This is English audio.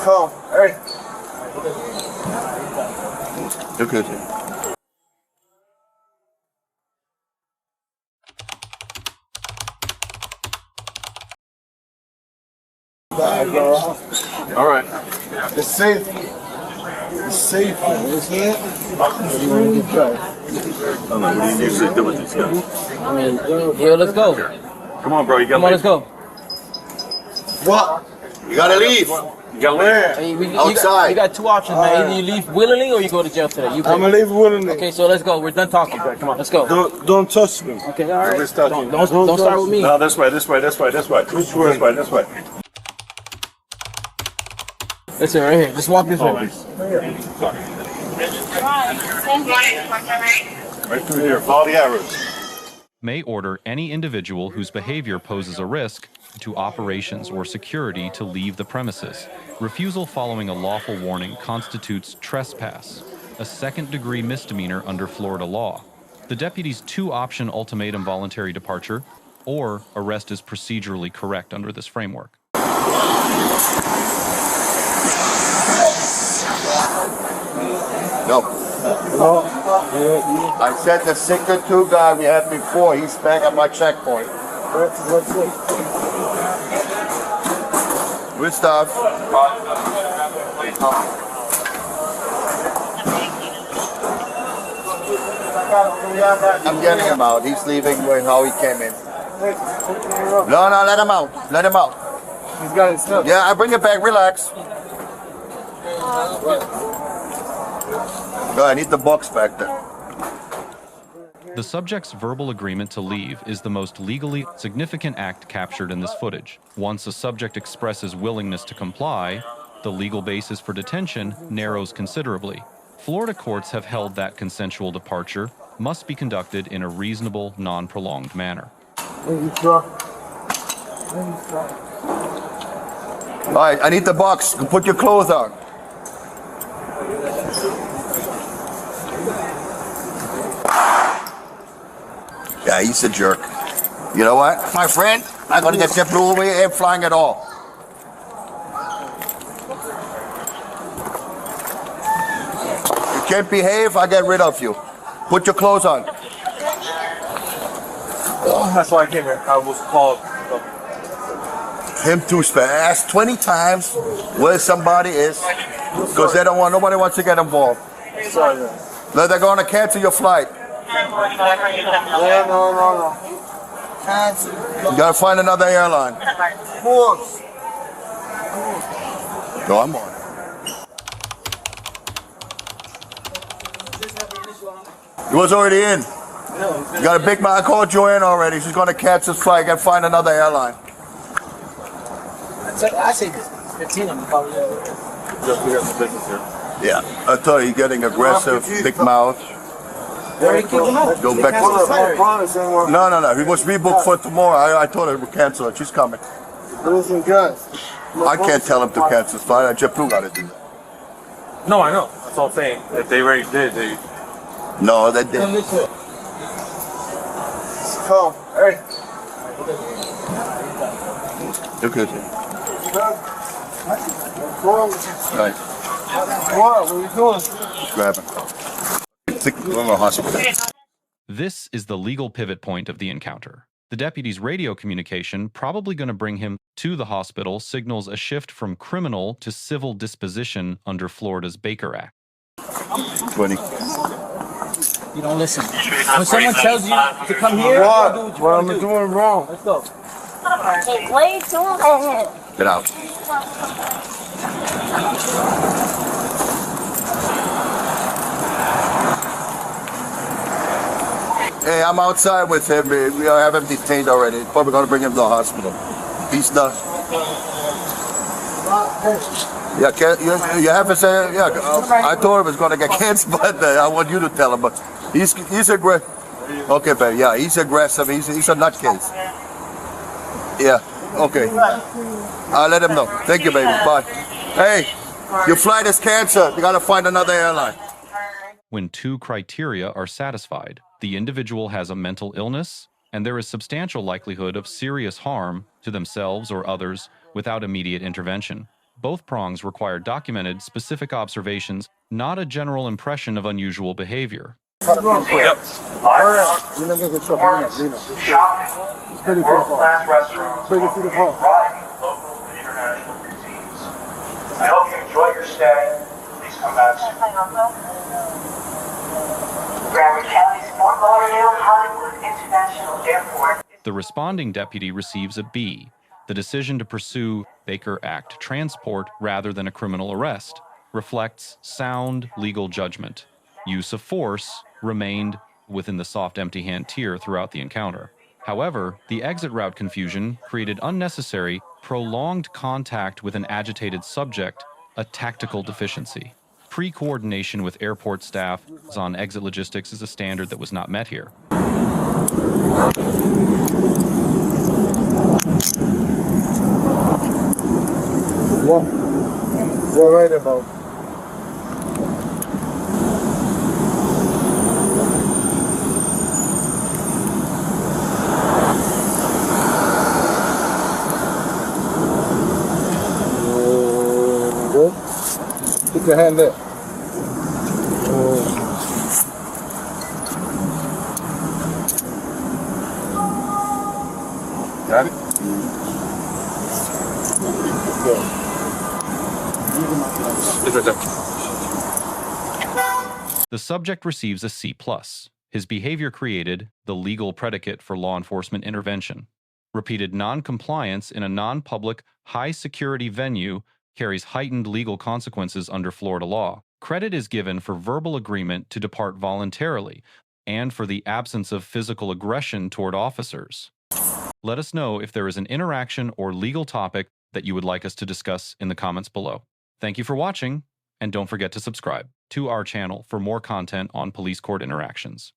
Come. Hey. Okay. All right. It's safe. It's safe, isn't it? What do you usually do with these guys? I mean, yo, let's go. Come on, bro. You gotta Come on, let's go. What? You gotta leave. You gotta leave. Hey, Outside. You got two options, man. Either you leave willingly or you go to jail today. You I'm gonna leave willingly. Okay, so let's go. We're done talking. Come on, let's go. Don't touch me. Okay, all right. Don't Don't start with me. No, this way. This way. Which way? This way. Listen, right here. Just walk this way. Right through here. Follow the arrows. May order any individual whose behavior poses a risk to operations or security to leave the premises. Refusal following a lawful warning constitutes trespass, a second-degree misdemeanor under Florida law. The deputy's two-option ultimatum voluntary departure or arrest is procedurally correct under this framework. No. I said the Secret 2 guy we had before, he's back at my checkpoint. Good stuff. I'm getting him out. He's leaving how he came in. No, let him out. Let him out. He's got his stuff. Yeah, I bring it back. Relax. Go, I need the box back there. The subject's verbal agreement to leave is the most legally significant act captured in this footage. Once a subject expresses willingness to comply, the legal basis for detention narrows considerably. Florida courts have held that consensual departure must be conducted in a reasonable, non-prolonged manner. All right, I need the box. Put your clothes on. Yeah, he's a jerk. You know what, my friend? I'm gonna get JetBlue over here flying at all. You can't behave, I get rid of you. Put your clothes on. Oh, that's why I came here. I was called. Him too fast. Ask 20 times where somebody is, because they don't want. Nobody wants to get involved. Sorry, man. No, they're going to cancel your flight. No. Cancel. You gotta find another airline. Force. No, I'm on. He was already in. You got a big man. I called Joanne already. She's gonna cancel his flight. Gotta find another airline. I say 15 of them probably. Just we got some business here. Yeah, I told you, he's getting aggressive, big mouth. Go back to No. He was rebooked for tomorrow. I told her to cancel it. She's coming. Listen, guys. I can't tell him to cancel his flight. JetBlue got to do that. No, I know. That's all I'm saying. If they already did, they. No, they didn't. Come. Hey. Okay. Right. What are you doing? Grab him. Take him to the hospital. This is the legal pivot point of the encounter. The deputy's radio communication, probably going to bring him to the hospital, signals a shift from criminal to civil disposition under Florida's Baker Act. 20. You don't listen. When someone tells you to come here, What? do what you What want am to I do. doing wrong? Let's go. What are you doing? Get out. Hey, I'm outside with him. We have him detained already. Probably going to bring him to the hospital. He's not. Yeah, you have to say, yeah, I told him it's going to get canceled, but I want you to tell him. But he's aggressive. Okay, baby, yeah, he's aggressive. He's a nutcase. Yeah, okay. I'll let him know. Thank you, baby. Bye. Hey, your flight is canceled. You got to find another airline. When two criteria are satisfied, the individual has a mental illness, and there is substantial likelihood of serious harm to themselves or others without immediate intervention. Both prongs require documented, specific observations, not a general impression of unusual behavior. Yep. You're not gonna get trouble. Shopping, world-class restaurants, local and international cuisines. I hope you enjoy your stay. Please come back soon. Broward County's Fort Lauderdale-Hollywood International Airport. The responding deputy receives a B. The decision to pursue Baker Act transport rather than a criminal arrest reflects sound legal judgment. Use of force remained within the soft empty hand tier throughout the encounter. However, the exit route confusion created unnecessary, prolonged contact with an agitated subject, a tactical deficiency. Pre-coordination with airport staff on exit logistics is a standard that was not met here. What right about? Good. Put your hand there. Got it? Good. The subject receives a C+. His behavior created the legal predicate for law enforcement intervention. Repeated non-compliance in a non-public, high-security venue carries heightened legal consequences under Florida law. Credit is given for verbal agreement to depart voluntarily and for the absence of physical aggression toward officers. Let us know if there is an interaction or legal topic that you would like us to discuss in the comments below. Thank you for watching, and don't forget to subscribe to our channel for more content on police court interactions.